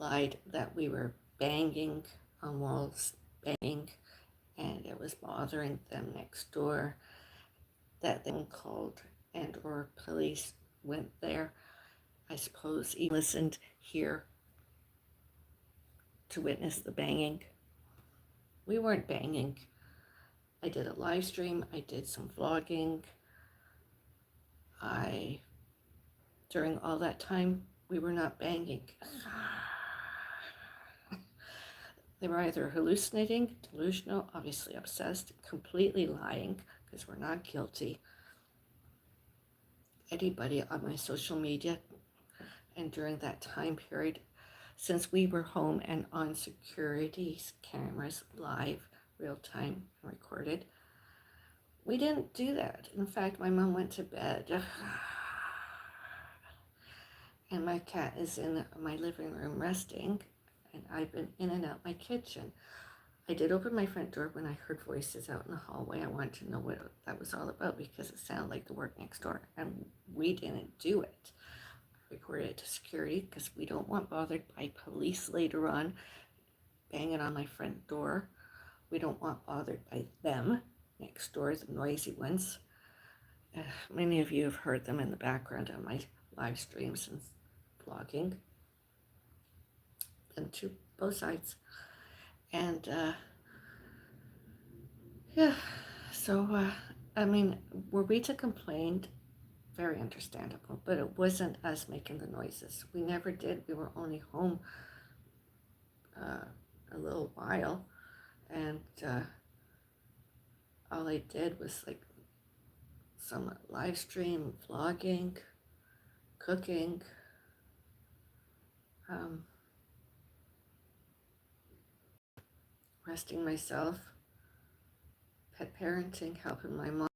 lied that we were banging on walls, banging, and it was bothering them next door, that they called and or police went there. I suppose he listened here to witness the banging. We weren't banging. I did a live stream. I did some vlogging. During all that time, we were not banging. They were either hallucinating, delusional, obviously obsessed, completely lying, because we're not guilty. Anybody on my social media, and during that time period, since we were home and on security cameras, live, real time, recorded, we didn't do that. In fact, my mom went to bed and my cat is in my living room resting, and I've been in and out my kitchen. I did open my front door when I heard voices out in the hallway. I wanted to know what that was all about because it sounded like the work next door, and we didn't do it. I reported it to security because we don't want bothered by police later on banging on my front door. We don't want bothered by them next door, the noisy ones. Many of you have heard them in the background on my live streams and vlogging, and to both sides. And yeah, so I mean, were we to complain, very understandable, but it wasn't us making the noises. We never did. We were only home a little while, and all I did was like some live stream, vlogging, cooking, resting myself, pet parenting, helping my mom.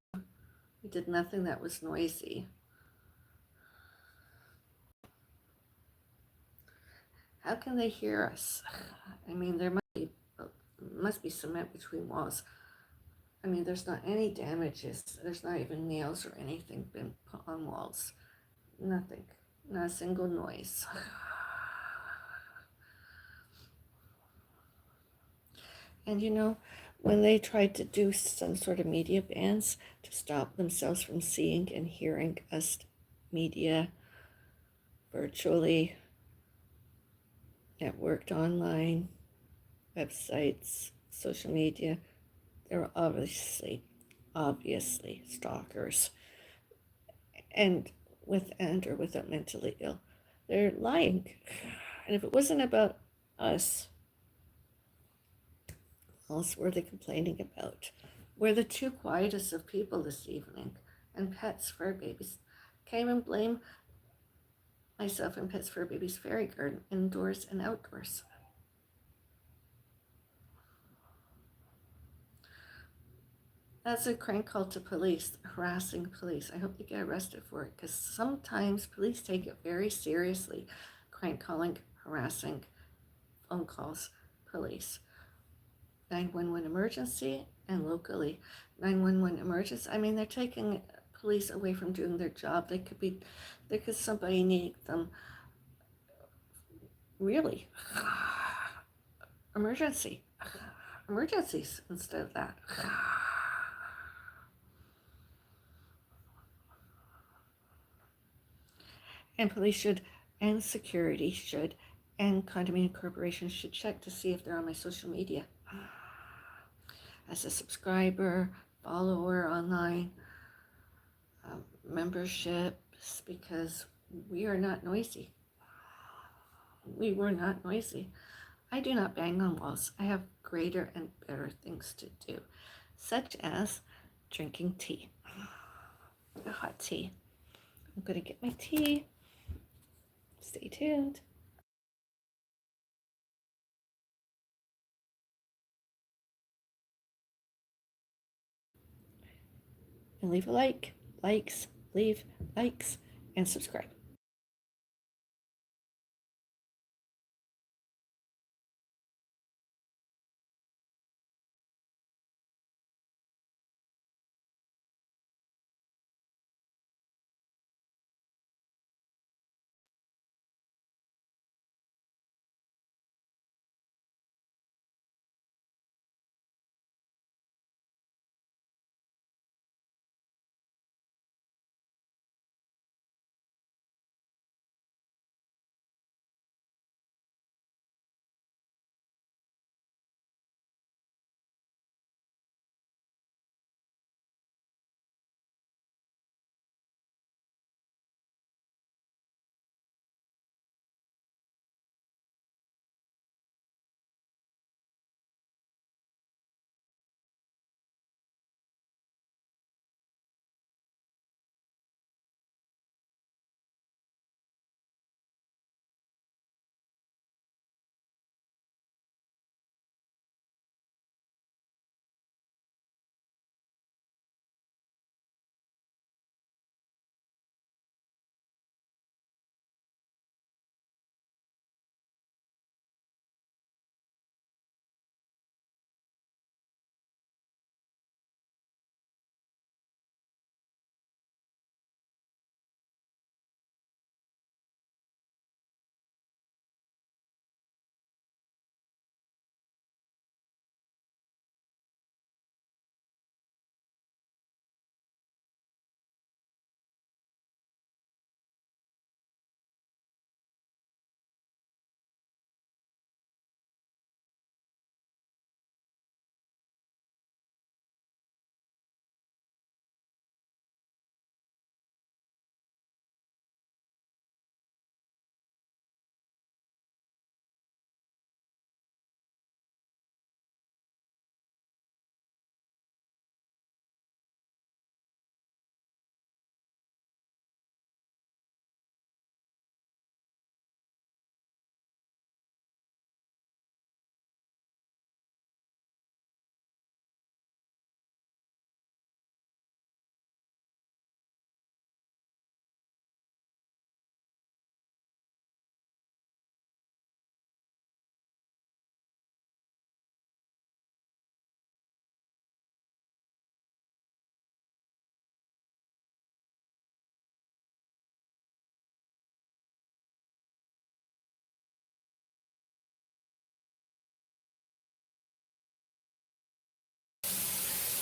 We did nothing that was noisy. How can they hear us? I mean, there must be cement between walls. I mean, there's not any damages. There's not even nails or anything been put on walls. Nothing. Not a single noise. And you know, when they tried to do some sort of media bans to stop themselves from seeing and hearing us media virtually, networked online, websites, social media, they're obviously stalkers, and with and or without mentally ill. They're lying. And if it wasn't about us, what else were they complaining about? We're the two quietest of people this evening, and Pets Fur Babies came and blame myself and Pets Fur Babies Fairy Garden, indoors and outdoors. That's a crank call to police, harassing police. I hope they get arrested for it, because sometimes police take it very seriously. Crank calling, harassing, phone calls, police. 911 emergency, and locally 911 emergency. I mean, they're taking police away from doing their job. There could somebody need them. Really, emergencies instead of that. And police should, and security should, and condominium corporations should check to see if they're on my social media. As a subscriber, follower online, memberships, because we are not noisy. We were not noisy. I do not bang on walls. I have greater and better things to do, such as drinking tea, hot tea. I'm going to get my tea. Stay tuned. And leave a leave likes, and subscribe.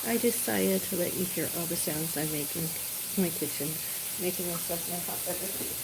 I decided to let you hear all the sounds I'm making in my kitchen, making myself my hot beverage.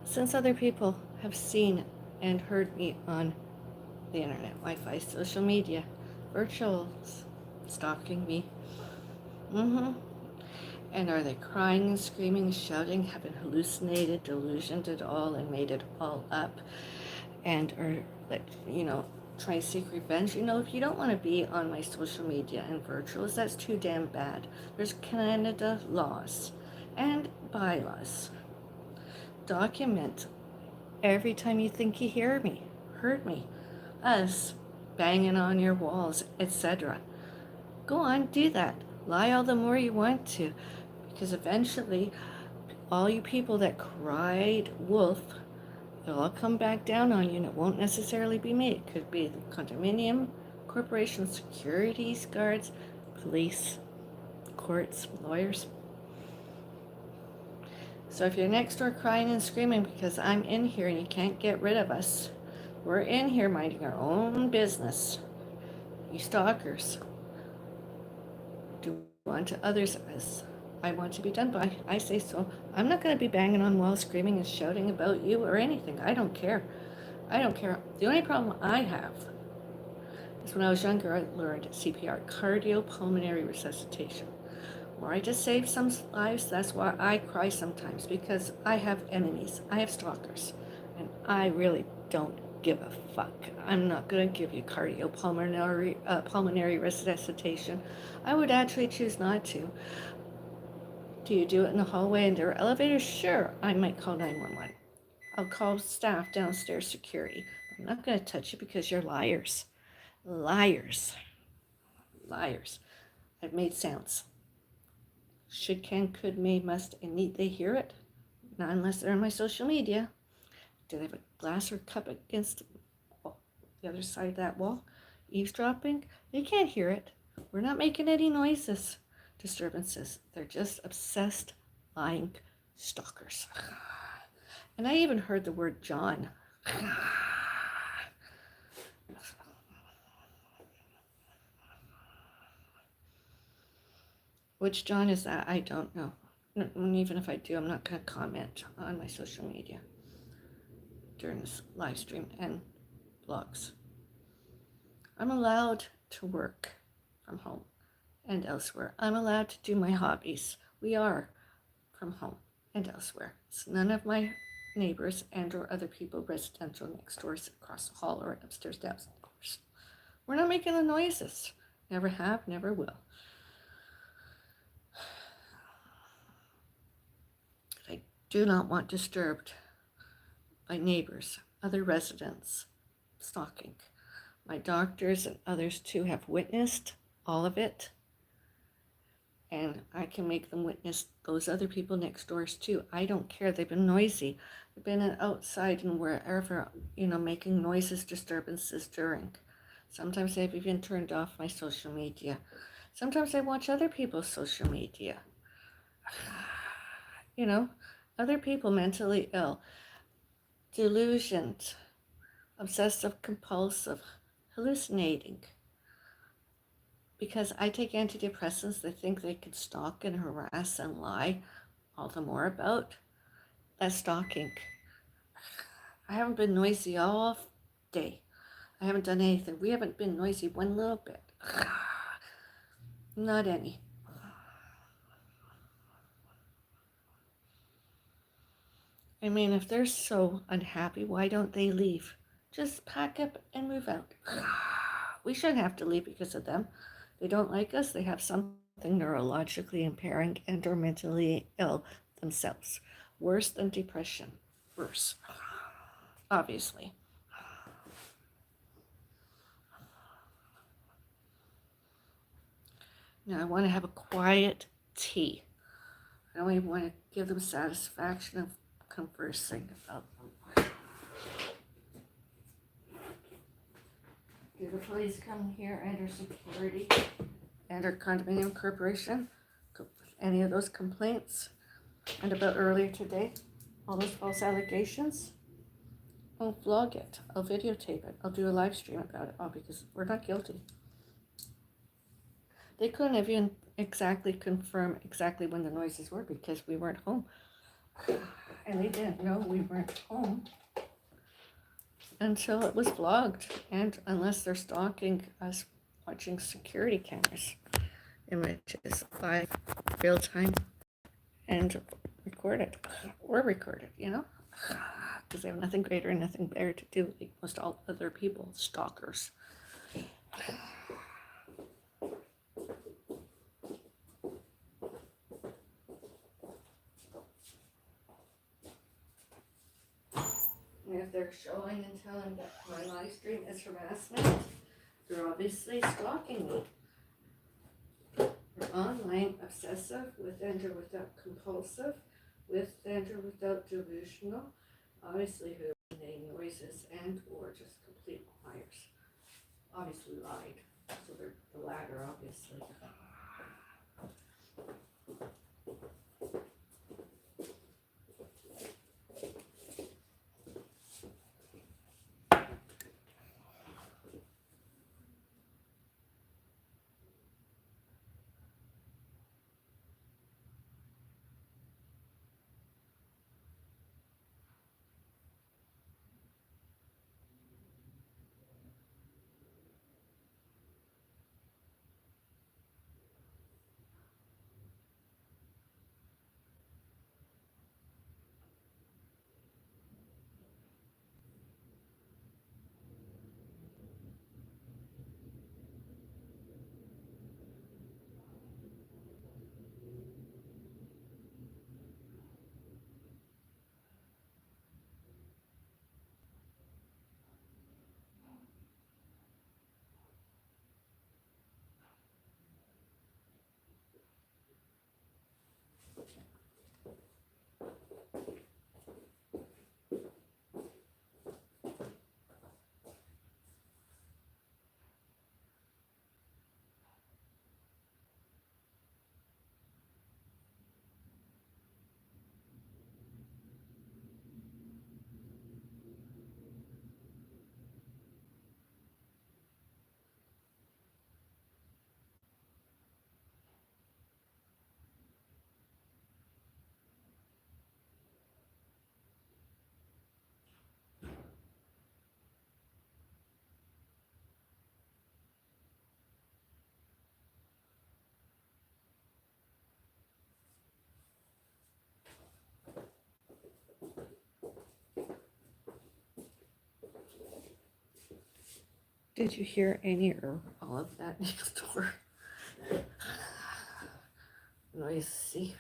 Since other people have seen and heard me on the internet, Wi-Fi, social media, virtuals, stalking me, and are they crying and screaming and shouting, having hallucinated, delusioned it all, and made it all up, and are, like, trying to seek revenge? If you don't want to be on my social media and virtuals, that's too damn bad. There's Canada laws and bylaws. Document every time you think you heard me, us banging on your walls, etc. Go on, do that. Lie all the more you want to, because eventually, all you people that cried wolf, it'll all come back down on you, and it won't necessarily be me. It could be the condominium corporation, securities guards, police, courts, lawyers. So if you're next door crying and screaming because I'm in here and you can't get rid of us, we're in here minding our own business. You stalkers, do unto others as I want to be done by. I say so. I'm not going to be banging on walls, screaming and shouting about you or anything. I don't care. I don't care. The only problem I have is when I was younger, I learned CPR, cardiopulmonary resuscitation, where I just saved some lives. That's why I cry sometimes, because I have enemies. I have stalkers, and I really don't give a fuck. I'm not going to give you pulmonary resuscitation. I would actually choose not to. Do you do it in the hallway and there are elevators? Sure, I might call 911. I'll call staff downstairs, security. I'm not going to touch you because you're liars. Liars. Liars. I've made sounds. Should, can, could, may, must, and need they hear it? Not unless they're on my social media. Do they have a glass or cup against the other side of that wall? Eavesdropping? They can't hear it. We're not making any noises, disturbances. They're just obsessed, lying stalkers. And I even heard the word John. Which John is that? I don't know. And even if I do, I'm not going to comment on my social media during this live stream and blogs. I'm allowed to work from home and elsewhere. I'm allowed to do my hobbies. We are from home and elsewhere. It's none of my neighbors and or other people residential next doors, across the hall, or upstairs, downstairs. We're not making the noises. Never have, never will. I do not want disturbed by neighbors, other residents, stalking. My doctors and others too have witnessed all of it, and I can make them witness those other people next doors too. I don't care. They've been noisy. They've been outside and wherever, making noises, disturbances during. Sometimes I've even turned off my social media. Sometimes I watch other people's social media. Other people mentally ill, delusioned, obsessive compulsive hallucinating. Because I take antidepressants they think they could stalk and harass and lie all the more about. That's stalking. I haven't been noisy all day. I haven't done anything. We haven't been noisy one little bit. Not any. I mean, if they're so unhappy, why don't they leave? Just pack up and move out. We shouldn't have to leave because of them. They don't like us. They have something neurologically impairing and or mentally ill themselves. Worse than depression. Worse. Obviously. Now I want to have a quiet tea. I don't even want to give them satisfaction of conversing about them. Do the police come here and our security and our condominium corporation? Any of those complaints? And about earlier today, all those false allegations? I'll vlog it. I'll videotape it. I'll do a live stream about it all because we're not guilty. They couldn't even exactly confirm exactly when the noises were because we weren't home. And they didn't know we weren't home until it was vlogged. And unless they're stalking us watching security cameras, images live, real time, and recorded or recorded, because they have nothing greater and nothing better to do like most all other people, stalkers. And if they're showing and telling that my live stream is harassment, they're obviously stalking me. They're online obsessive, with and or without compulsive, with and or without delusional, obviously who made noises and or just complete liars. Obviously lied. So they're the latter, obviously. Did you hear any or all of that next door? Noisy.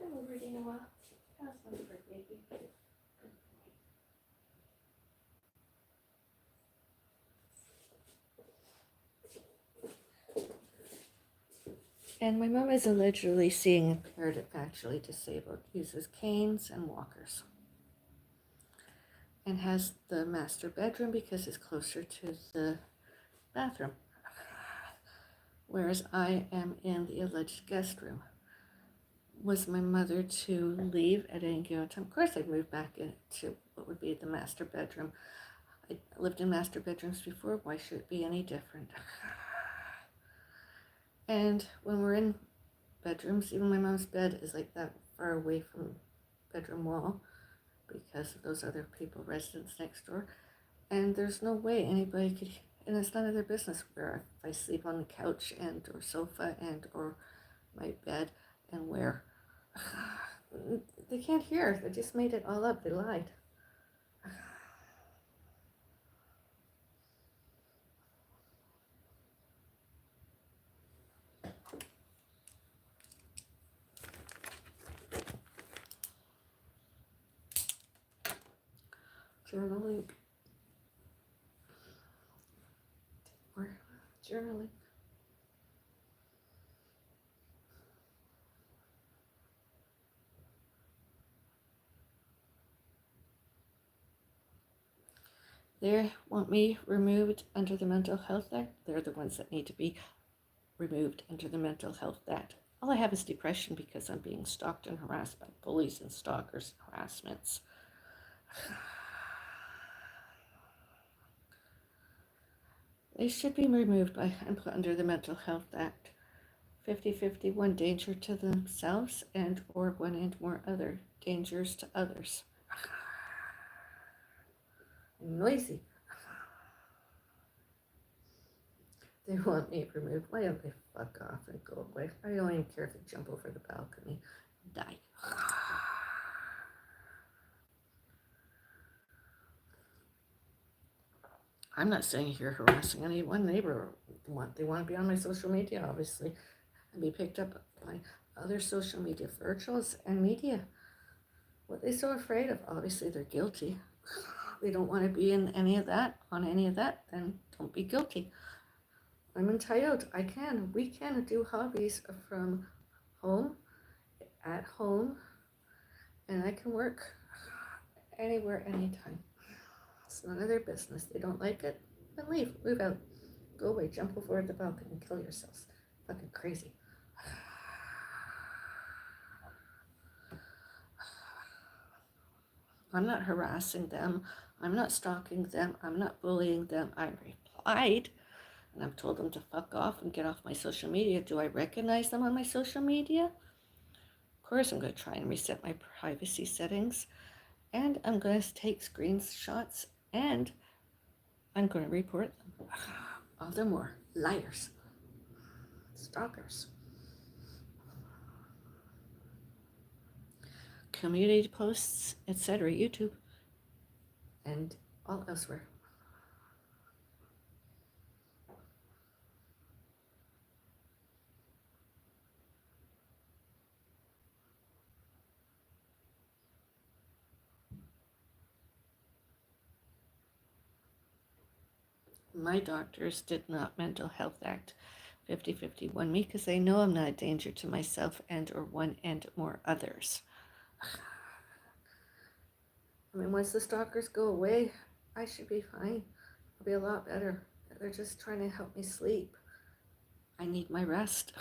been reading a while. Pass one for baby. And my mom is allegedly seeing impaired and factually disabled, uses canes and walkers, and has the master bedroom because it's closer to the bathroom, whereas I am in the alleged guest room. Was my mother to leave at any given time? Of course, I'd move back into what would be the master bedroom. I lived in master bedrooms before. Why should it be any different? And when we're in bedrooms, even my mom's bed is like that far away from bedroom wall because of those other people, residents next door. And there's no way anybody could, and it's none of their business where if I sleep on the couch and or sofa and or my bed and where. They can't hear. They just made it all up. They lied. Journaling. Or journaling. They want me removed under the Mental Health Act. They're the ones that need to be removed under the Mental Health Act. All I have is depression because I'm being stalked and harassed by bullies and stalkers and harassments. They should be removed by and put under the Mental Health Act. 50-50, one danger to themselves and or one and more other dangers to others. Noisy. They want me removed. Why don't they fuck off and go away? I don't even care if they jump over the balcony and die. I'm not saying here harassing any one neighbor. They want to be on my social media, obviously, and be picked up by other social media virtuals and media. What are they so afraid of? Obviously, they're guilty. They don't want to be in any of that, on any of that, then don't be guilty. I'm entitled. We can do hobbies from home, at home, and I can work anywhere, anytime. It's none of their business. They don't like it, then leave. Move out. Go away. Jump over the balcony and kill yourselves. Fucking crazy. I'm not harassing them. I'm not stalking them. I'm not bullying them. I replied and I've told them to fuck off and get off my social media. Do I recognize them on my social media? Of course, I'm going to try and reset my privacy settings, and I'm going to take screenshots, and I'm going to report them. All the more liars, stalkers. Community posts, etc., YouTube, and all elsewhere. My doctors did not Mental Health Act 50-51 me because they know I'm not a danger to myself and or one and more others. I mean, once the stalkers go away, I should be fine. I'll be a lot better. They're just trying to help me sleep. I need my rest.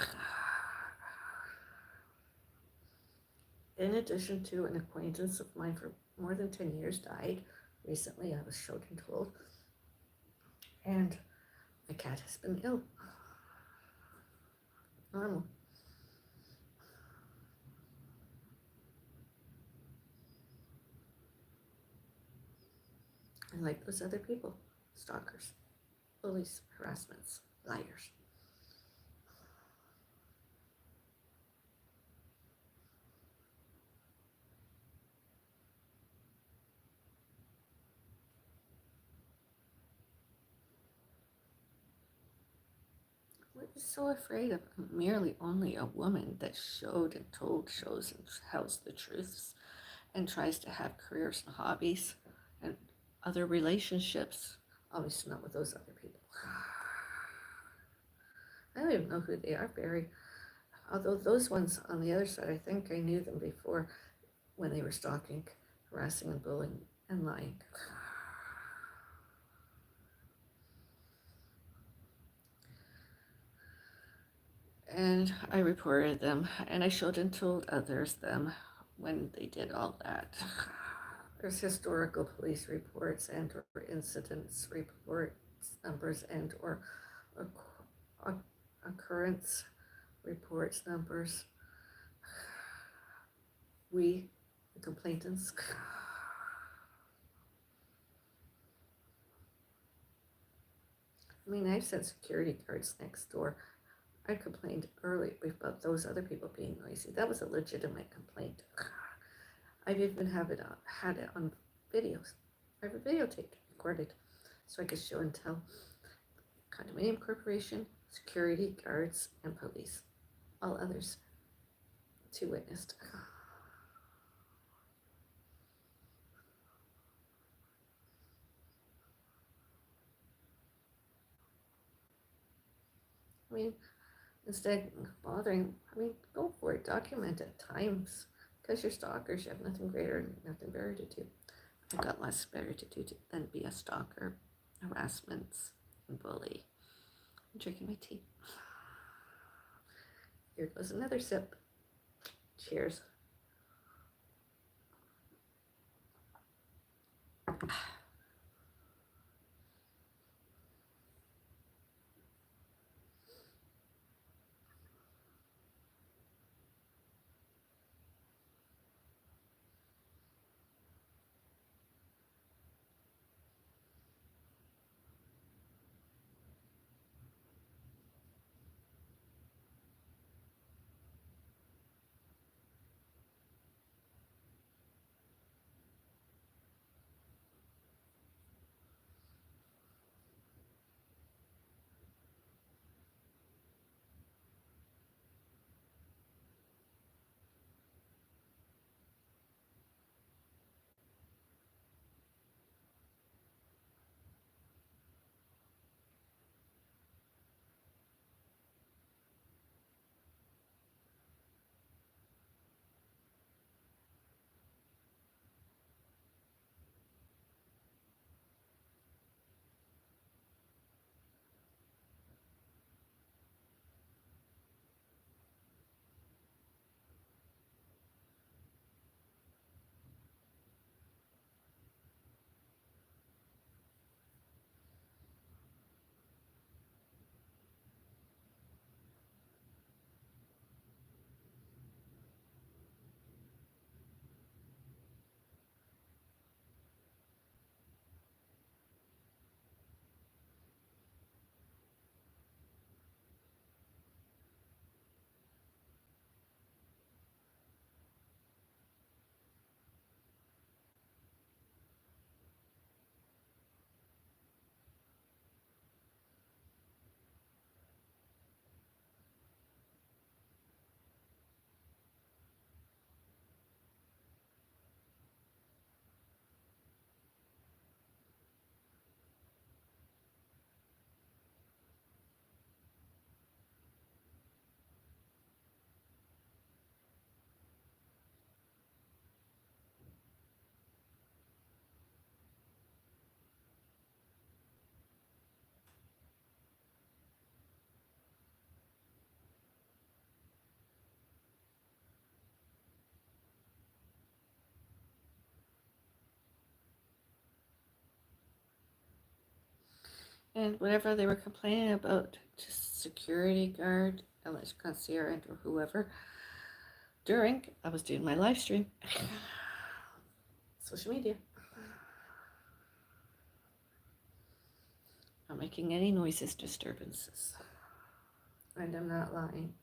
In addition to an acquaintance of mine for more than 10 years died recently, I was showed and told. And my cat has been ill. Normal. And like those other people, stalkers, bullies, harassments, liars. was so afraid of merely only a woman that showed and told shows and tells the truths and tries to have careers and hobbies and other relationships. Obviously, not with those other people. I don't even know who they are, Barry. Although those ones on the other side, I think I knew them before when they were stalking, harassing, and bullying and lying. And I reported them, and I showed and told others them when they did all that. There's historical police reports and or incidents reports numbers and or occurrence reports numbers. We, the complainants, I mean, I've sent security guards next door. I complained early about those other people being noisy. That was a legitimate complaint. I've even had it on videos. I have a videotape recorded so I could show and tell condominium corporation, security guards, and police. All others to witnessed. I mean, instead of bothering, go for it. Document at times. Because you're stalkers, you have nothing greater, nothing better to do. I've got less better to do than be a stalker, harassments, and bully. I'm drinking my tea. Here goes another sip. Cheers. And whatever they were complaining about, just security guard, alleged concierge, or whoever, during I was doing my live stream, social media, not making any noises, disturbances, and I'm not lying.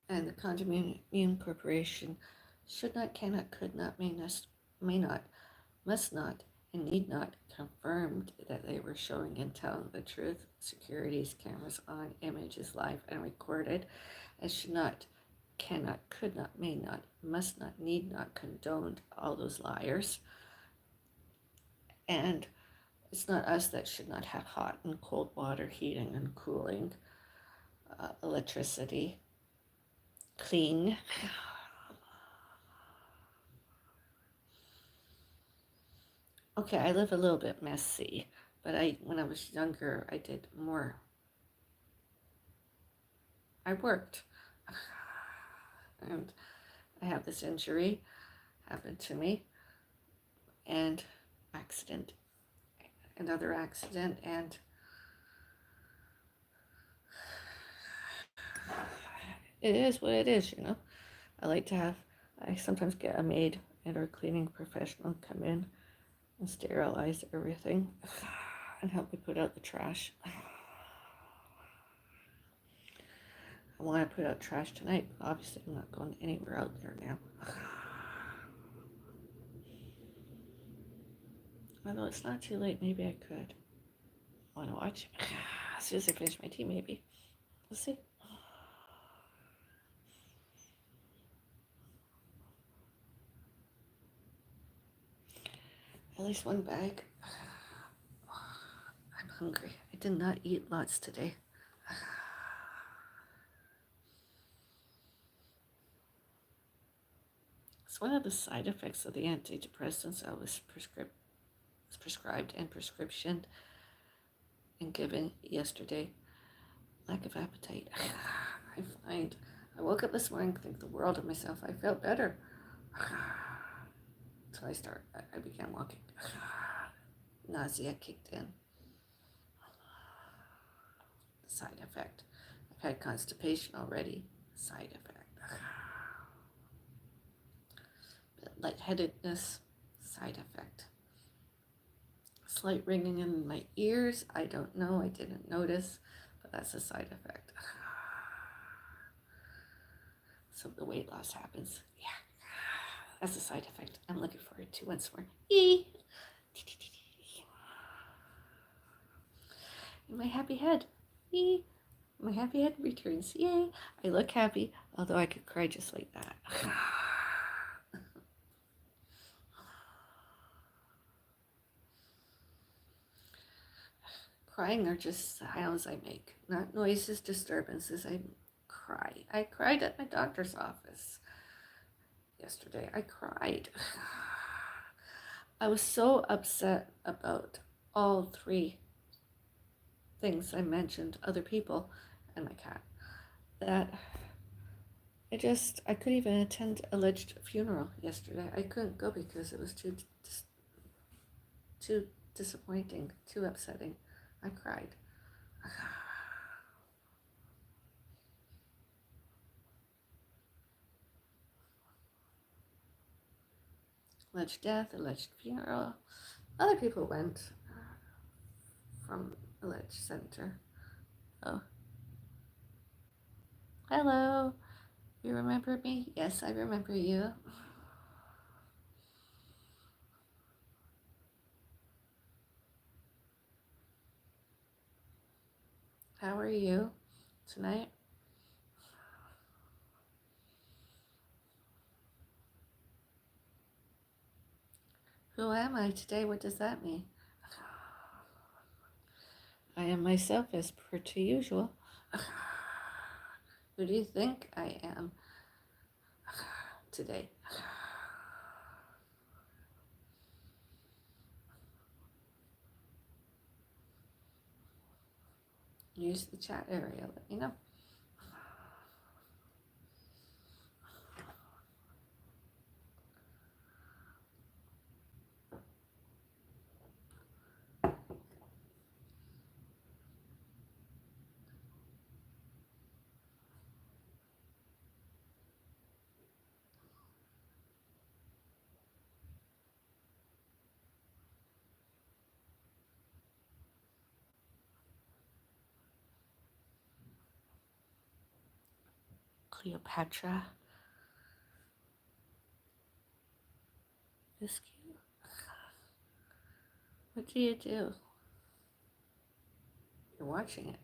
And the condominium corporation should not, cannot, could not, may not, must not, and need not confirmed that they were showing and telling the truth. Securities cameras on, images live and recorded, and should not, cannot, could not, may not, must not, need not condoned all those liars. And it's not us that should not have hot and cold water, heating and cooling, electricity, clean. Okay, I live a little bit messy, but when I was younger, I did more. I worked. And I have this injury happened to me, and accident, another accident, and it is what it is, you know. I sometimes get a maid and or cleaning professional come in and sterilize everything and help me put out the trash. I want to put out trash tonight, but obviously I'm not going anywhere out there now. Although it's not too late, maybe I could. Want to watch? As soon as I finish my tea, maybe. We'll see. At least one bag. I'm hungry. I did not eat lots today. It's one of the side effects of the antidepressants I was prescribed and prescription and given yesterday. Lack of appetite. I woke up this morning, think the world of myself. I felt better. Until I began walking. Nausea kicked in. Side effect. I've had constipation already. Side effect. Lightheadedness. Side effect. Slight ringing in my ears. I don't know. I didn't notice, but that's a side effect. So the weight loss happens. Yeah. That's a side effect. I'm looking forward to once more. In my happy head. My happy head returns. Yay. I look happy, although I could cry just like that. Crying are just sounds I make, not noises, disturbances. I cry. I cried at my doctor's office yesterday. I cried. I was so upset about all three things I mentioned, other people and my cat, that I couldn't even attend alleged funeral yesterday. I couldn't go because it was too disappointing, too upsetting. I cried. Alleged death, alleged funeral. Other people went from alleged center. Oh. Hello. You remember me? Yes, I remember you. How are you tonight? Who am I today? What does that mean? I am myself as per to usual. Who do you think I am today? Use the chat area. Let me know. Cleopatra. This cute. What do you do? You're watching it.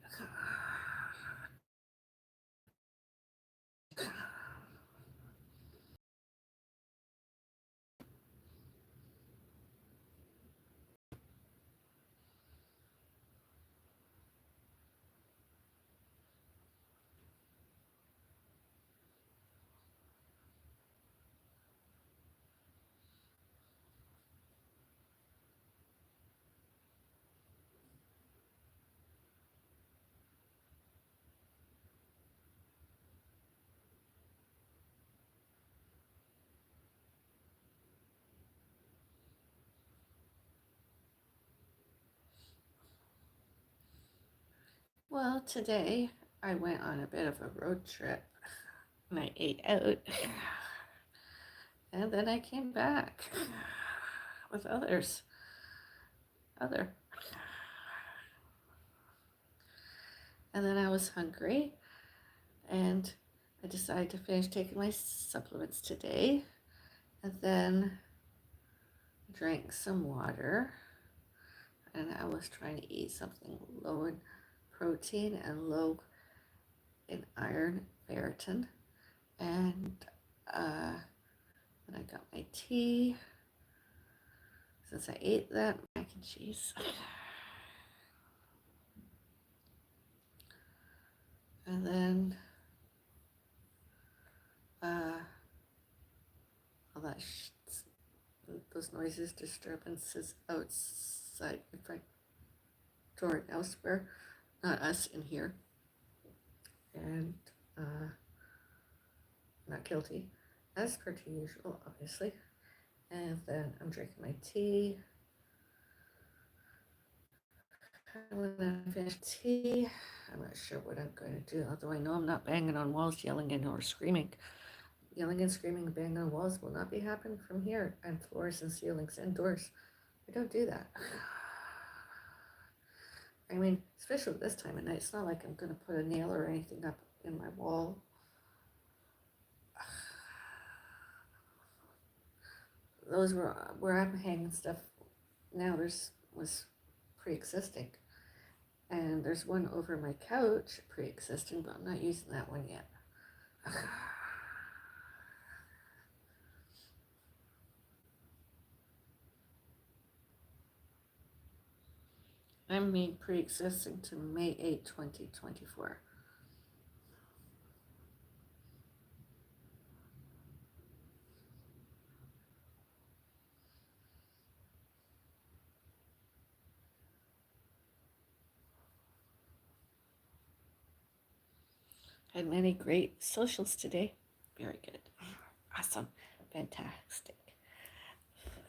Well, today I went on a bit of a road trip and I ate out. And then I came back with other. And then I was hungry and I decided to finish taking my supplements today and then drank some water. And I was trying to eat something low in protein and low in iron, ferritin. And then I got my tea. Since I ate that mac and cheese. And then all that those noises, disturbances outside my front door and elsewhere, not us in here. And not guilty, as per usual, obviously. And then I'm drinking my tea. And when I finish tea, I'm not sure what I'm going to do, although I know I'm not banging on walls, yelling and or screaming. Yelling and screaming and banging on walls will not be happening from here, and floors and ceilings and doors. I don't do that. I mean, especially this time of night, it's not like I'm going to put a nail or anything up in my wall. Those were where I'm hanging stuff now. Was pre-existing, and there's one over my couch pre-existing, but I'm not using that one yet. I mean pre-existing to May 8, 2024. Had many great socials today. Very good. Awesome. Fantastic.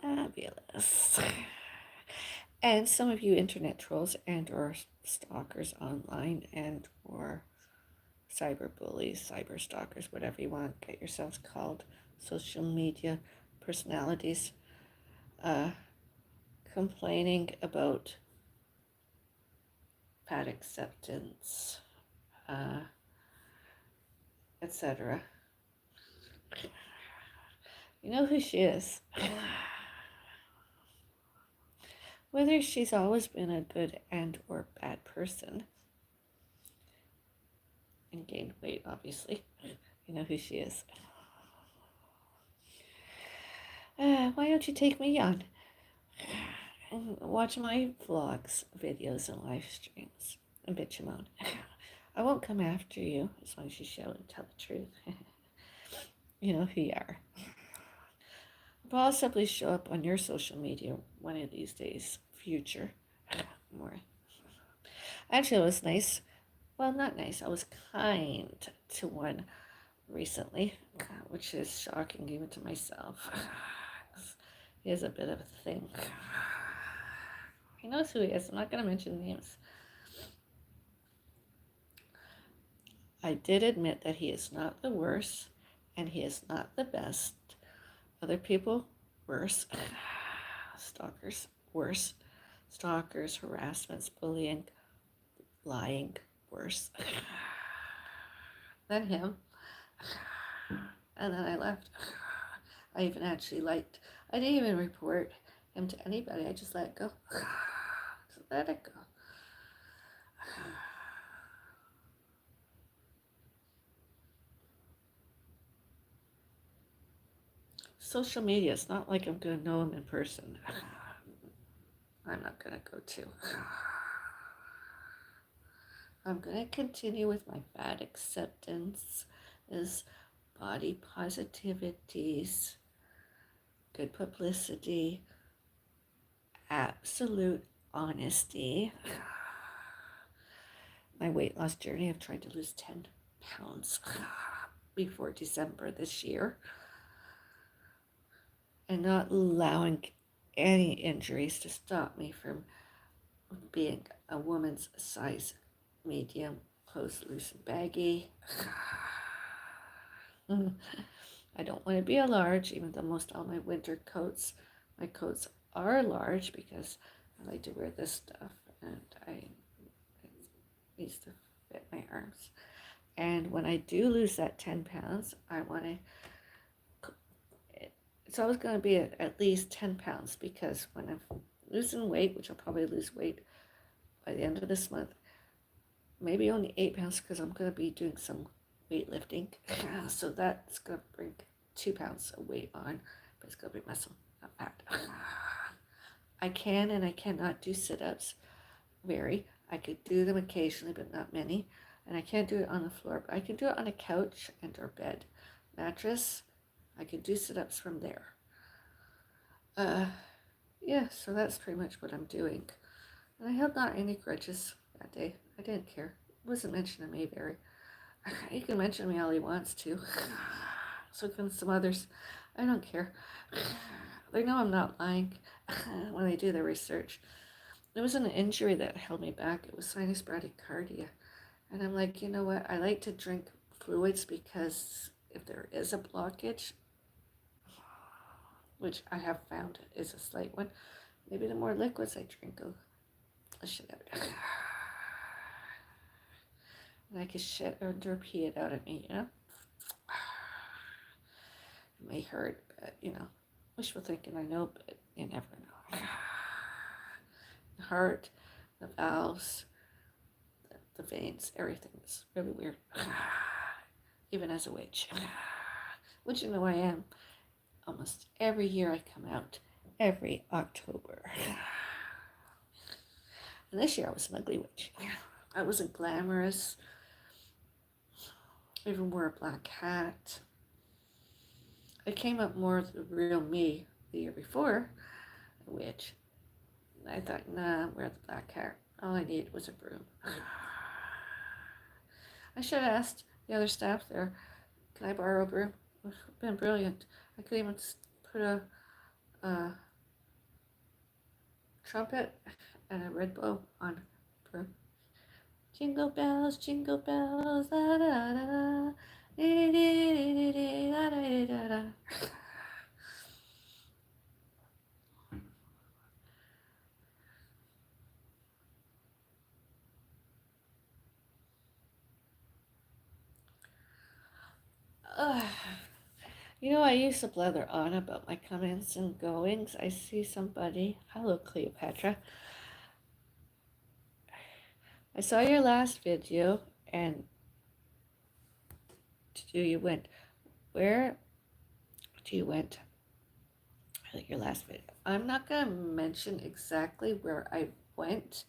Fabulous. And some of you internet trolls and or stalkers online and or cyber bullies, cyber stalkers, whatever you want, get yourselves called, social media personalities, complaining about pad acceptance, etc. You know who she is. Whether she's always been a good and or bad person and gained weight, obviously. You know who she is. Why don't you take me on and watch my vlogs, videos, and live streams and bitch and moan? I won't come after you as long as you show and tell the truth. You know who you are. But I'll simply show up on your social media one of these days, future. More. Actually, it was nice. Well, not nice. I was kind to one recently, which is shocking even to myself. He has a bit of a thing. He knows who he is. I'm not going to mention names. I did admit that he is not the worst, and he is not the best. Other people, worse. Stalkers, worse. Stalkers, harassments, bullying, lying, worse than him. And then I left. I even actually I didn't even report him to anybody. I just let it go. Just let it go. Social media, it's not like I'm going to know him in person. I'm not going to go to. I'm going to continue with my bad acceptance, is body positivities, good publicity, absolute honesty. My weight loss journey, I've tried to lose 10 pounds before December this year, and not allowing any injuries to stop me from being a woman's size medium, clothes loose and baggy. I don't want to be a large, even though most all my winter coats, my coats are large because I like to wear this stuff and it needs to fit my arms. And when I do lose that 10 pounds, I want to, it's always going to be at least 10 pounds, because when I'm losing weight, which I'll probably lose weight by the end of this month, maybe only 8 pounds, because I'm going to be doing some weightlifting. So that's going to bring 2 pounds of weight on, but it's going to be muscle, not fat. I can and I cannot do sit-ups. I could do them occasionally, but not many. And I can't do it on the floor, but I can do it on a couch and or bed. Mattress, I can do sit-ups from there. Yeah, so that's pretty much what I'm doing. And I held not any grudges that day. I didn't care. It wasn't mentioned to me very. He can mention me all he wants to. So can some others. I don't care. They know I'm not lying when they do their research. It wasn't an injury that held me back. It was sinus bradycardia. And I'm like, you know what? I like to drink fluids, because if there is a blockage, which I have found is a slight one, maybe the more liquids I drink, I'll shit out. And I can shit or pee it out of me, you know? It may hurt, but, wishful thinking, I know, but you never know. The heart, the valves, the veins, everything is really weird. Even as a witch. Which you know I am. Almost every year I come out. Every October. And this year I was an ugly witch. I wasn't glamorous. I even wore a black hat. I came up more the real me the year before, which I thought, nah, wear the black hat. All I needed was a broom. I should have asked the other staff there, can I borrow a broom? It would have been brilliant. I could even put a trumpet and a red bow on broom. Jingle bells, da da da, dee dee dee da da da da. I used to blather on about my comings and goings. I see somebody. Hello, Cleopatra. I saw your last video, and you went. Where do you went? I like your last video. I'm not going to mention exactly where I went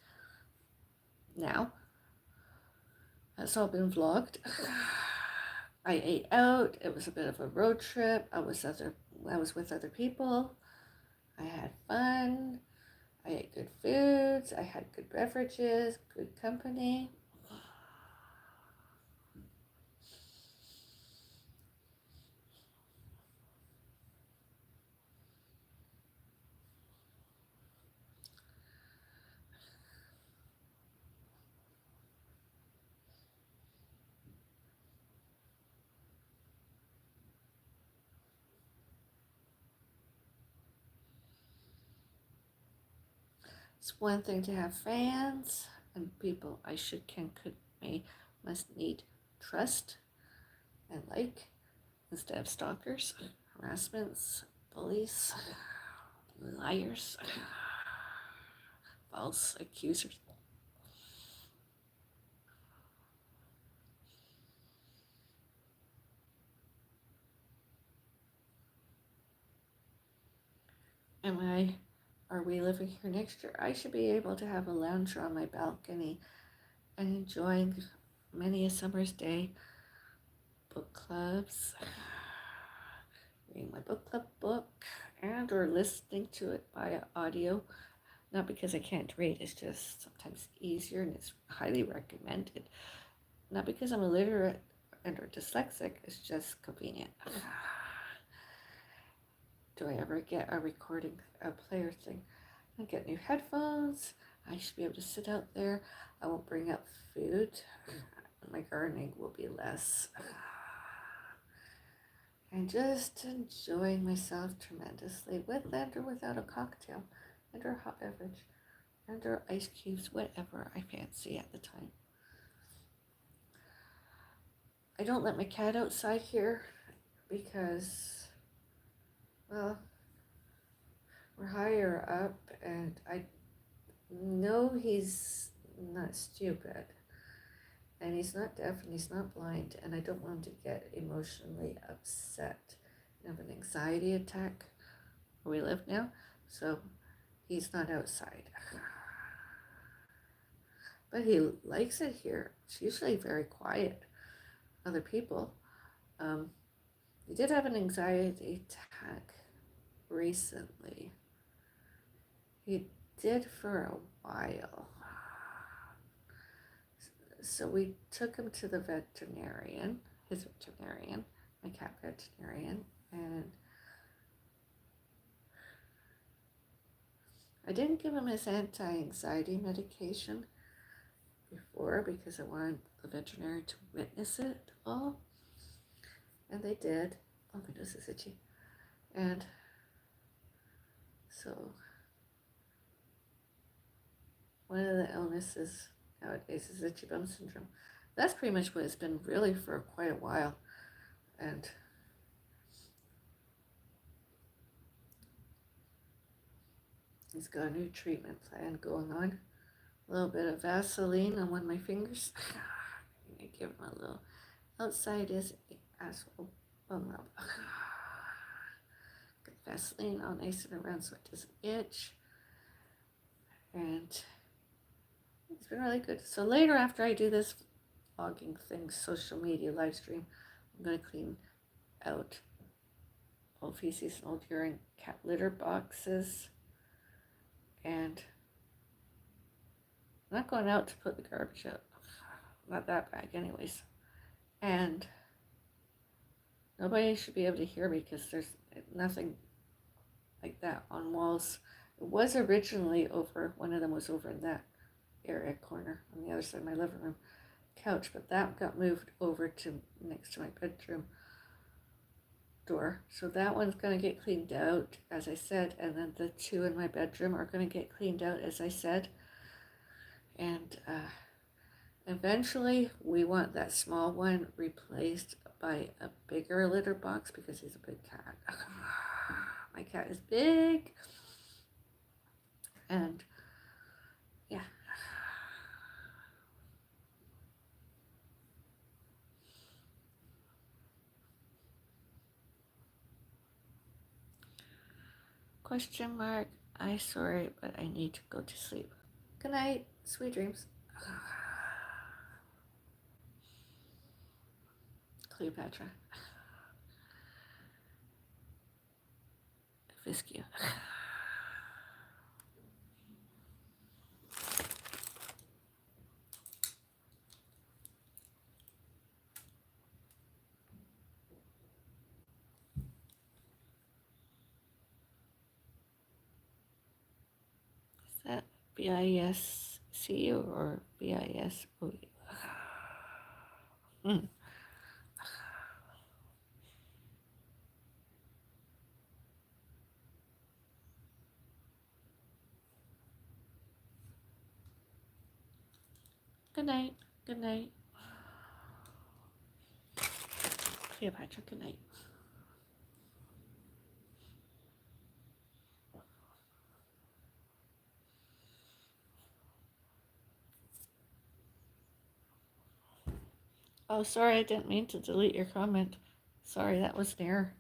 now. That's all been vlogged. I ate out. It was a bit of a road trip. I was with other people. I had fun. I ate good foods. I had good beverages, good company. It's one thing to have fans and people could may must need trust. and like, instead of stalkers, harassments, bullies, liars, false accusers. Are we living here next year? I should be able to have a lounger on my balcony and enjoying many a summer's day, book clubs, reading my book club book, and or listening to it via audio. Not because I can't read, it's just sometimes easier and it's highly recommended. Not because I'm illiterate and or dyslexic, it's just convenient. Do I ever get a recording, a player thing? I get new headphones. I should be able to sit out there. I won't bring up food. My gardening will be less. And just enjoying myself tremendously with and or without a cocktail and or hot beverage and or ice cubes, whatever I fancy at the time. I don't let my cat outside here because, well, we're higher up and I know he's not stupid and he's not deaf and he's not blind, and I don't want him to get emotionally upset and have an anxiety attack where we live now, so he's not outside. But he likes it here. It's usually very quiet. Other people. He did have an anxiety attack recently. He did for a while. So we took him to the veterinarian, his veterinarian, my cat veterinarian, and I didn't give him his anti-anxiety medication before because I wanted the veterinarian to witness it all, and they did. Oh, my nose is itchy. And so one of the illnesses nowadays is itchy bum syndrome. That's pretty much what it's been really for quite a while. And he's got a new treatment plan going on. A little bit of Vaseline on one of my fingers. I give him a little outside his asshole bum rub. Get the Vaseline all nice and around so it doesn't itch. And it's been really good. So later, after I do this vlogging thing, social media live stream, I'm going to clean out old feces and old urine cat litter boxes. And I'm not going out to put the garbage out. Not that bag anyways. And nobody should be able to hear me because there's nothing like that on walls. It was originally over, one of them was over in that area corner on the other side of my living room couch, but that got moved over to next to my bedroom door. So that one's going to get cleaned out, as I said, and then the two in my bedroom are going to get cleaned out, as I said. And eventually we want that small one replaced by a bigger litter box because he's a big cat. My cat is big. And yeah. Question mark. I sorry, but I need to go to sleep. Good night. Sweet dreams. Cleopatra. Fiskia. Is that BISCU or BISOU? Good night. Good night. Cleopatra, good night. Oh, sorry, I didn't mean to delete your comment. Sorry, that was an error.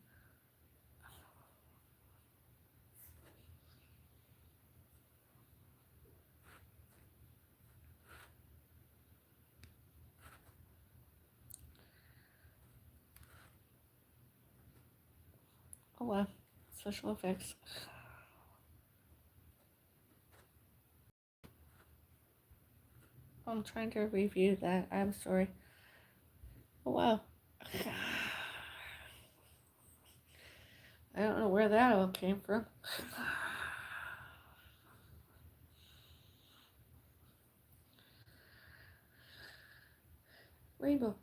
Oh well, special effects. I'm trying to review that. I'm sorry. Oh wow. I don't know where that all came from. Rainbow.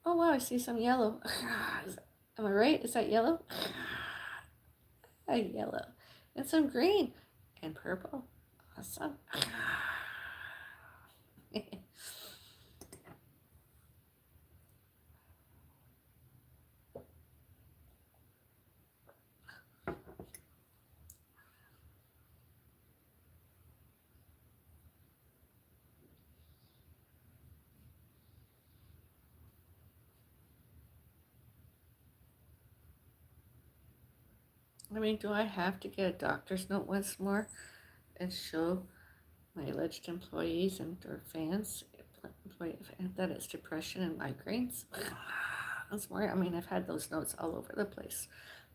Oh wow, I see some yellow. Am I right? Is that yellow? Yellow. And some green. And purple. Awesome. I mean, do I have to get a doctor's note once more and show my alleged employees and their fans that it's depression and migraines? Once more, I mean, I've had those notes all over the place.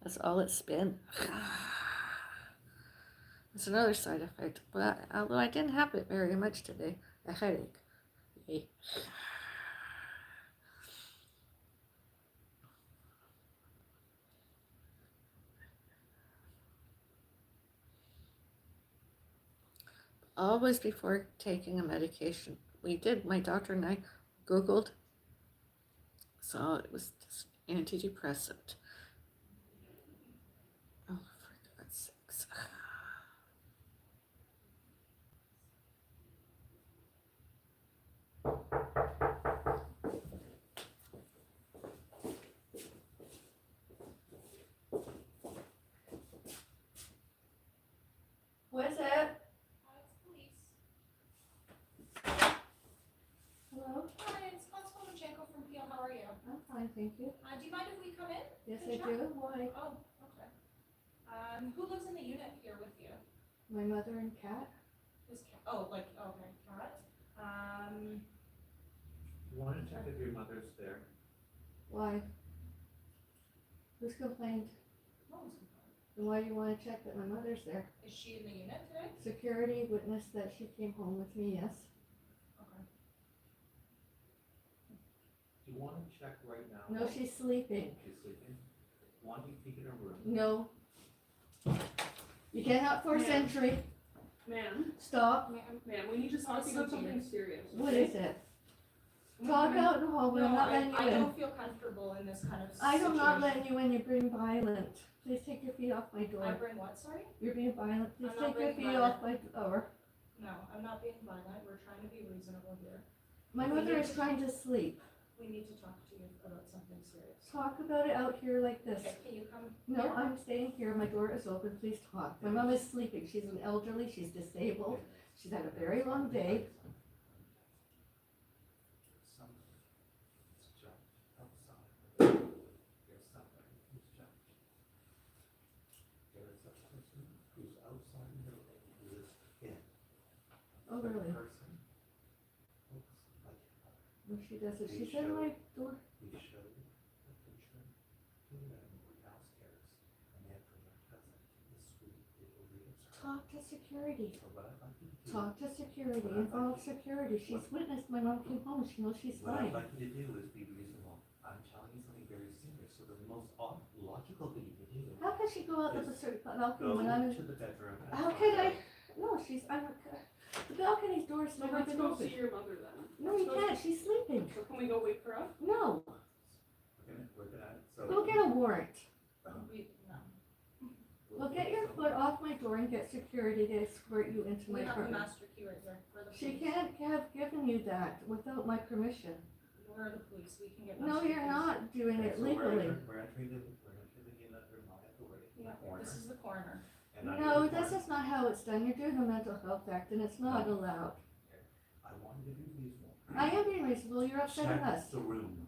That's all it's been. It's another side effect, but although I didn't have it very much today, a headache. Yay. Always before taking a medication. My doctor and I Googled, so it was just antidepressant. Oh, for God's sakes. What is that? It's police. Hello? Hi, it's Constable Manchenko from Peel. How are you? I'm fine, thank you. Do you mind if we come in? Yes, Good I job. do. Why? Oh, okay. Who lives in the unit here with you? My mother and cat. Okay, Kat. You want to check if your mother's there? Why? Who's complained? No one's complaining. Then why do you want to check that my mother's there? Is she in the unit today? Security witnessed that she came home with me, yes. Okay. Do you want to check right now? No, she's sleeping. She's sleeping? Why don't you peek in her room? No. You cannot force Ma'am. entry. Ma'am, Stop. ma'am, we need to talk about something serious. What is it? Talk out in the hallway. I'm not letting you I in. don't feel comfortable in this kind of I am not situation. letting you in. You're being violent. Please take your feet off my I door. bring what, sorry? You're being violent. Please I'm not take your being feet off my door. No, I'm not being violent. We're trying to be reasonable here. My mother is trying to sleep. We need to talk to you about something serious. Talk about it out here like this. Okay, can you come? No, here? I'm staying here. My door is open. Please talk. My mom is sleeping. She's an elderly. She's disabled. She's had a very long day. Somebody's jumped outside. There's somebody who's jumped. There is a person who's outside the building who is in. Oh, really? The person looks like her. No, she doesn't. She said my door. We showed the picture to them downstairs, and then from their cousin, the sweet little leaves. Talk to security. So what I'd like you to do, Talk to security. Involve security. She's witnessed my mom came home. She knows she's what I'd fine. like you to do is be reasonable. I'm telling you something very serious, so the most logical thing you can do is How can she go out of the balcony go when I'm in? to the bedroom. and How find can I? out. No, the balcony door is So not let's even go see open. your mother then. No, you can't. She's sleeping. So can we go wake her up? No. We're gonna, so. Go get a warrant. No. Well, get your foot off my door and get security to escort you into We my have the room. master key right here for the She police. can't have given you that without my permission. Where are the police? We can get. No, master you're keys. not doing Okay, it so legally. we're entering the unit under my authority, in the Yeah, corner. this is the coroner. And I'm No, in the this corner. is not how it's done. You're doing a mental health act and it's not allowed. I want you to be reasonable. I am being reasonable. You're upsetting us. Check the room.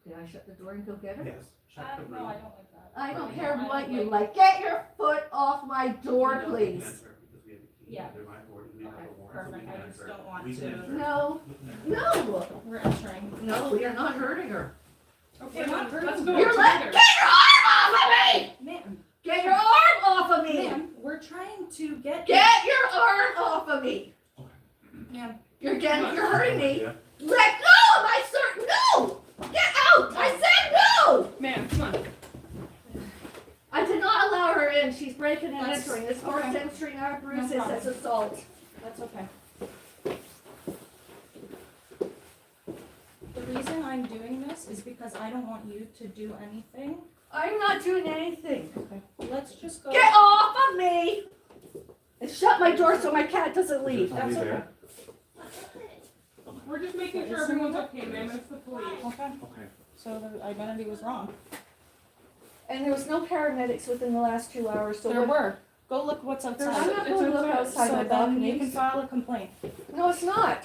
Did I shut the door and go get her? Yes, check the room. No, I don't like that. I don't No, care I what don't you like. Get your foot off my door, You don't please. Enter because we have a key Yeah. under my authority, we have Okay, a warrant, so we perfect. can I just enter. don't want We can to- enter. No, We can enter. no, We're entering. no, you're not hurting her. Okay, We're not let's hurting go. You're like, get your arm off of me! Ma'am, Get your arm off of me! ma'am, we're trying to get. Get your arm off of me! Ma'am, You're hurting me. Yeah. Let go of my shirt! No! Get out! I said no! Man, come on. I did not allow her in. She's breaking and That's- entering. It's more okay. entering our bruises problem. as assault. that's okay. The reason I'm doing this is because I don't want you to do anything. I'm not doing anything. Let's just go. Get off of me! And shut my door so my cat doesn't leave. Are we That's there? We're just making sure Is everyone's someone- okay, ma'am. It's the police. Okay, Okay. so the identity was wrong. And there was no paramedics within the last 2 hours, so There what? were. Go look what's I'm outside. not going to look outside my So then you balcony. can file a complaint. No, it's not.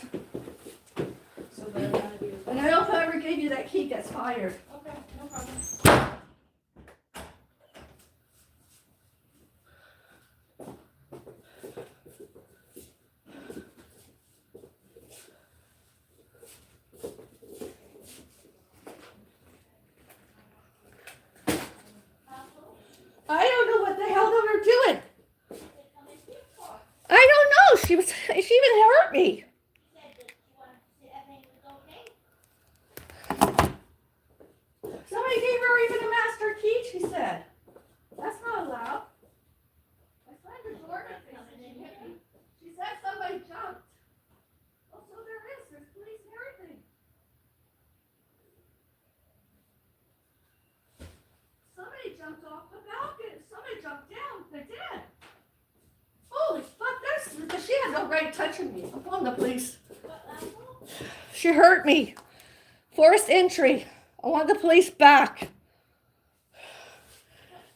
So the identity was And wrong. I don't know if whoever gave you that key gets fired. Okay, no problem. I don't know what the hell they were doing. I don't know. She even hurt me. Somebody gave her even a master key, she said. That's not allowed. I slammed the door in her face and she hit me. She said somebody jumped. Oh, so there is. There's police and everything. Somebody jumped off the balcony. Somebody jumped down. They're dead. Holy fuck, she had no right touching me. I'm calling the police. She hurt me. Forced entry. I want the police back.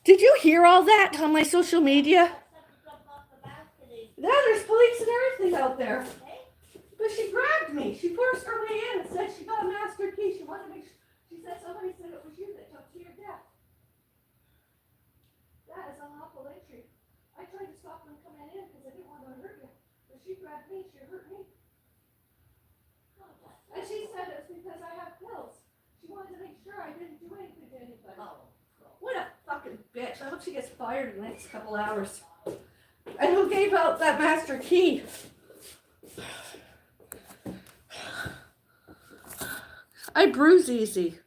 Did you hear all that on my social media? Yeah, there's police and everything out there. But she grabbed me. She forced her way in and said she got a master key. She wanted to make sure. She said somebody said it was you that took to your death. That is unlawful entry. I tried to stop them coming in because I didn't want to hurt you. But she grabbed me. She hurt me. And she said it's because I have pills. She wanted to make sure I didn't do anything to anybody. What a fucking bitch. I hope she gets fired in the next couple hours. And who gave out that master key? I bruise easy.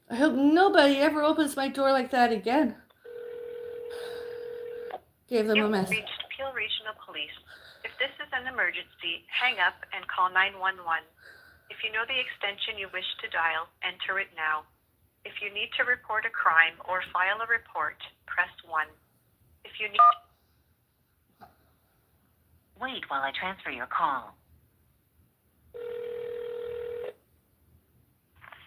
I hope nobody ever opens my door like that again. Gave them a You've message. reached Peel Regional Police. If this is an emergency, hang up and call 911. If you know the extension you wish to dial, enter it now. If you need to report a crime or file a report, press 1. If you need... Wait while I transfer your call.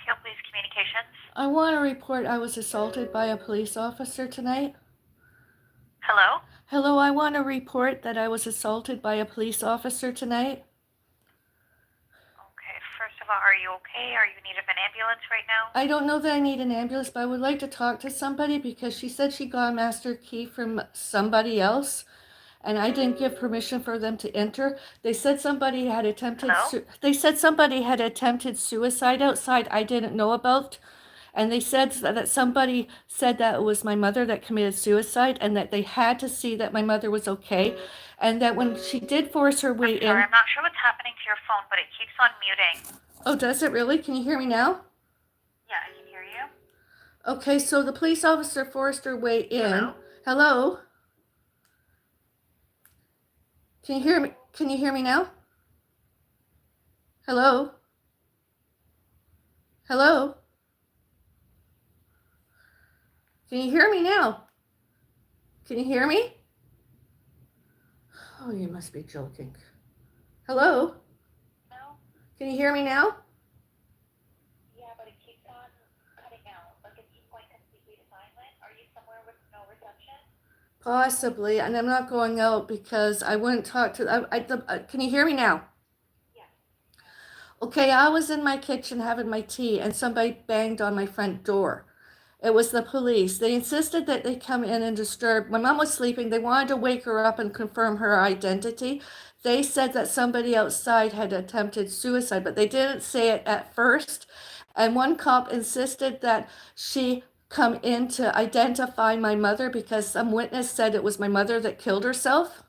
Peel Police Communications. I want to report I was assaulted by a police officer tonight. Hello? Hello, I want to report that I was assaulted by a police officer tonight. Okay, first of all, are you okay? Are you in need of an ambulance right now? I don't know that I need an ambulance, but I would like to talk to somebody because she said she got a master key from somebody else, and I didn't give permission for them to enter. They said somebody had attempted. Hello? They said somebody had attempted suicide outside. I didn't know about, and they said that somebody said that it was my mother that committed suicide, and that they had to see that my mother was okay, and that when she did force her way Sorry, in. I'm not sure what's happening to your phone, but it keeps on muting. Oh, does it really? Can you hear me now? Yeah, I can hear you. Okay, so the police officer forced her way in. Hello? Hello? Can you hear me? Can you hear me now? Hello? Hello? Can you hear me now? Can you hear me? Oh, you must be joking. Hello? No? Can you hear me now? Yeah, but it keeps on cutting out. Like it keeps going completely silent. Are you somewhere with no reception? Possibly, and I'm not going out because I wouldn't talk to. Can you hear me now? Yeah. Okay, I was in my kitchen having my tea, and somebody banged on my front door. It was the police. They insisted that they come in and disturb. My mom was sleeping. They wanted to wake her up and confirm her identity. They said that somebody outside had attempted suicide, but they didn't say it at first. And one cop insisted that she come in to identify my mother because some witness said it was my mother that killed herself.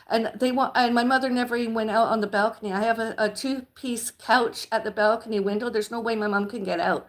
And my mother never even went out on the balcony. I have a two-piece couch at the balcony window. There's no way my mom can get out.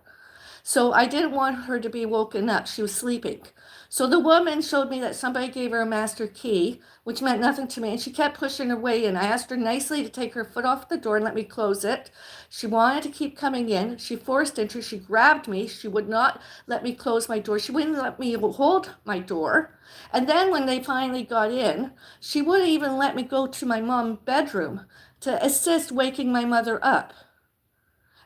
So I didn't want her to be woken up. She was sleeping. So the woman showed me that somebody gave her a master key, which meant nothing to me, and she kept pushing her way in. I asked her nicely to take her foot off the door and let me close it. She wanted to keep coming in. She forced entry. She grabbed me. She would not let me close my door. She wouldn't let me hold my door. And then when they finally got in, she wouldn't even let me go to my mom's bedroom to assist waking my mother up.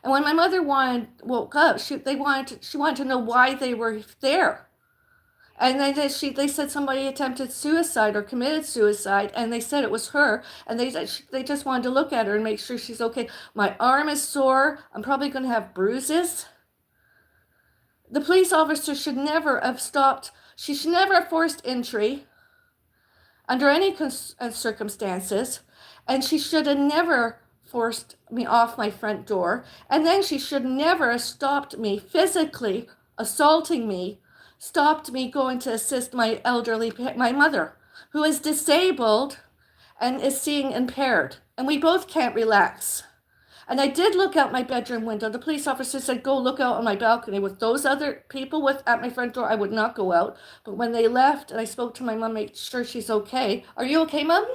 And when my mother woke up, she wanted to know why they were there. And then they said somebody attempted suicide or committed suicide, and they said it was her. And they just wanted to look at her and make sure she's okay. My arm is sore. I'm probably going to have bruises. The police officer should never have stopped. She should never have forced entry under any circumstances, and she should have never forced me off my front door, and then she should never have stopped me physically assaulting me, stopped me going to assist my mother, who is disabled and is seeing impaired, and we both can't relax. And I did look out my bedroom window. The police officer said, go look out on my balcony. With those other people at my front door, I would not go out. But when they left and I spoke to my mom, make sure she's okay. Are you okay, Mom?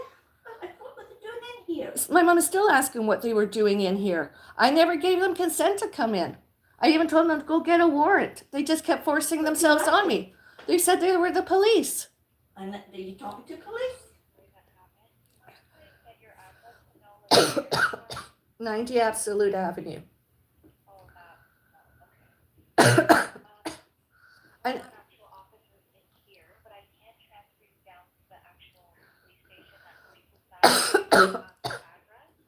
I thought what they're doing in here. My mom is still asking what they were doing in here. I never gave them consent to come in. I even told them to go get a warrant. They just kept forcing themselves on me. They said they were the police. And that you talking to police? 90 Absolute Avenue. Oh, that. Okay. And Actual officers in here, but I can't transfer you down to the actual police station that police is at address.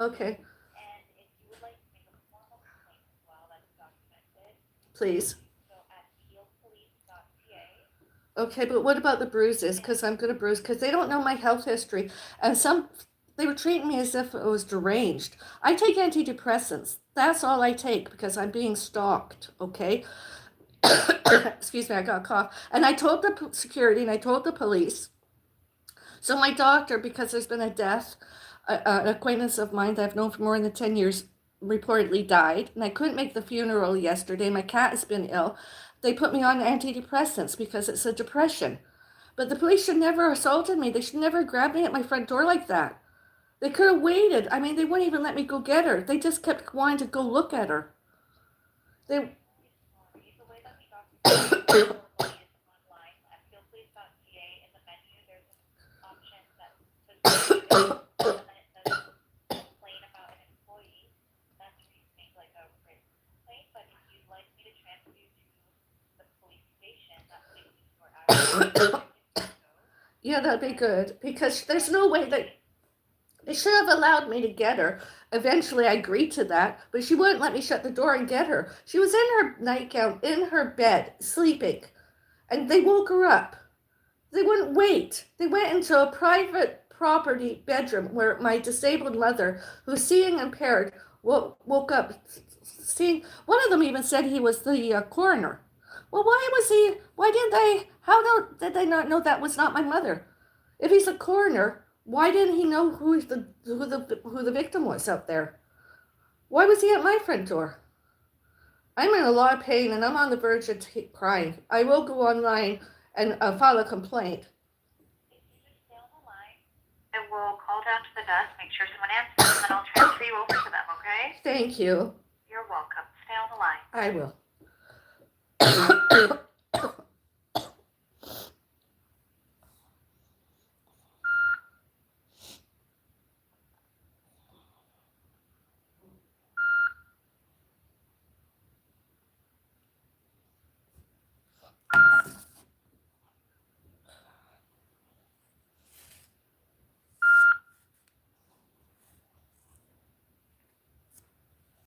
okay, And if you would like to make a formal complaint as well, that's documented. please. So at healpolice.ca. Okay, but what about the bruises? Because I'm going to bruise, because they don't know my health history. And they were treating me as if it was deranged. I take antidepressants. That's all I take because I'm being stalked, okay? Excuse me, I got a cough. And I told the security and I told the police. So my doctor, because there's been a death, an acquaintance of mine that I've known for more than 10 years reportedly died, and I couldn't make the funeral yesterday. My cat has been ill. They put me on antidepressants because it's a depression. But the police should never have assaulted me. They should never have grabbed me at my front door like that. They could have waited. I mean, they wouldn't even let me go get her. They just kept wanting to go look at her. They... The way that we document online at healpolice.ca, in the menu, there's an option that says and then it says complain about an employee. That's where you make like a written complaint. But if you'd like me to transfer you to the police station, that takes you to our address. Yeah, that'd be good. Because there's no way that... They should have allowed me to get her. Eventually, I agreed to that, but she wouldn't let me shut the door and get her. She was in her nightgown, in her bed, sleeping, and they woke her up. They wouldn't wait. They went into a private property bedroom where my disabled mother, who's seeing impaired, woke up. Seeing, one of them even said he was the coroner. Well, did they not know that was not my mother? If he's a coroner, why didn't he know who the victim was out there? Why was he at my front door? I'm in a lot of pain and I'm on the verge of crying. I will go online and file a complaint. If you just stay on the line, I will call down to the desk, make sure someone answers, and then I'll transfer you over to them, okay? Thank you. You're welcome. Stay on the line. I will.